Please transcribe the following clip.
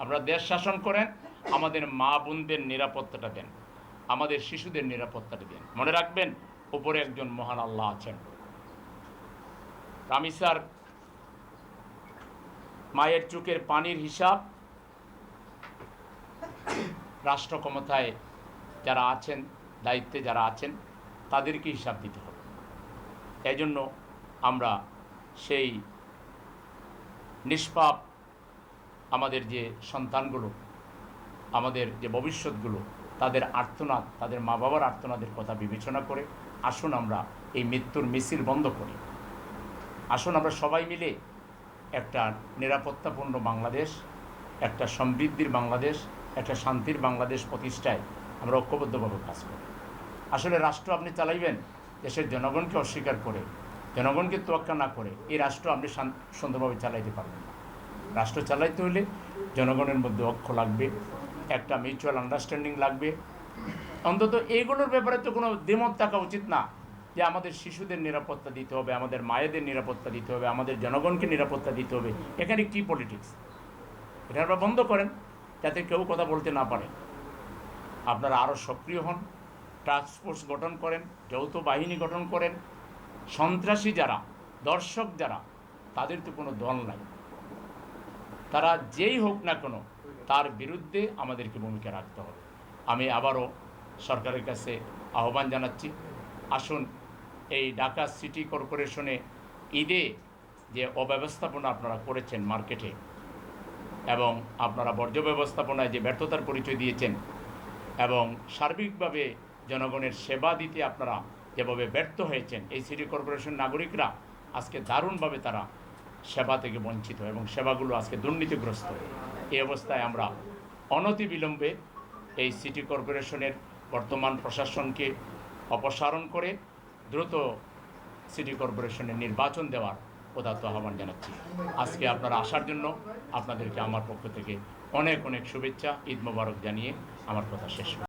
আপনারা দেশ শাসন করেন, আমাদের মা বোনদের নিরাপত্তাটা দেন, আমাদের শিশুদের নিরাপত্তাটা দেন। মনে রাখবেন, উপরে একজন মহান আল্লাহ আছেন। আমি স্যার মায়ের চোখের পানির হিসাব রাষ্ট্র ক্ষমতায় যারা আছেন, দায়িত্বে যারা আছেন, তাদেরকে হিসাব দিতে হবে। এই জন্য আমরা সেই নিষ্পাপ আমাদের যে সন্তানগুলো, আমাদের যে ভবিষ্যৎগুলো, তাদের আর্তনাদ, তাদের মা বাবার আর্তনাদের কথা বিবেচনা করে আসুন আমরা এই মৃত্যুর মিছিল বন্ধ করি। আসুন আমরা সবাই মিলে একটা নিরাপত্তাপূর্ণ বাংলাদেশ, একটা সমৃদ্ধির বাংলাদেশ, একটা শান্তির বাংলাদেশ প্রতিষ্ঠায় আমরা ঐক্যবদ্ধভাবে কাজ করি। আসলে রাষ্ট্র আপনি চালাইবেন দেশের জনগণকে অস্বীকার করে, জনগণকে তোয়াক্কা না করে, এই রাষ্ট্র আপনি সুন্দরভাবে চালাইতে পারবেন না। রাষ্ট্র চালাইতে হলে জনগণের মধ্যে ঐক্য লাগবে, একটা মিউচুয়াল আন্ডারস্ট্যান্ডিং লাগবে। অন্তত এইগুলোর ব্যাপারে তো কোনো দ্বিমত থাকা উচিত না যে আমাদের শিশুদের নিরাপত্তা দিতে হবে, আমাদের মায়েদের নিরাপত্তা দিতে হবে, আমাদের জনগণকে নিরাপত্তা দিতে হবে। এখানে কি পলিটিক্স? এটা আপনারা বন্ধ করেন, যাতে কেউ কথা বলতে না পারে। আপনারা আরও সক্রিয় হন, টাস্ক ফোর্স গঠন করেন, যৌথ বাহিনী গঠন করেন। সন্ত্রাসী যারা, দর্শক যারা, তাদের তো কোনো দল নাই। তারা যেই হোক না কেন, তার বিরুদ্ধে আমাদেরকে ভূমিকা রাখতে হবে। আমি আবারও সরকারের কাছে আহ্বান জানাচ্ছি, আসুন এই ঢাকা সিটি কর্পোরেশনে ঈদে যে অব্যবস্থাপনা আপনারা করেছেন মার্কেটে, এবং আপনারা বর্জ্য ব্যবস্থাপনায় যে ব্যর্থতার পরিচয় দিয়েছেন, এবং সার্বিকভাবে জনগণের সেবা দিতে আপনারা যেভাবে ব্যর্থ হয়েছেন, এই সিটি কর্পোরেশন নাগরিকরা আজকে দারুণভাবে তারা সেবা থেকে বঞ্চিত, এবং সেবাগুলো আজকে দুর্নীতিগ্রস্ত। এই অবস্থায় আমরা অনতিবিলম্বে এই সিটি কর্পোরেশনের বর্তমান প্রশাসনকে অপসারণ করে দ্রুত সিটি কর্পোরেশনের নির্বাচন দেওয়ার উদাত্ত আহ্বান জানাচ্ছি। আজকে আপনারা আসার জন্য আপনাদেরকে আমার পক্ষ থেকে অনেক অনেক শুভেচ্ছা, ঈদ মোবারক জানিয়ে আমার কথা শেষ।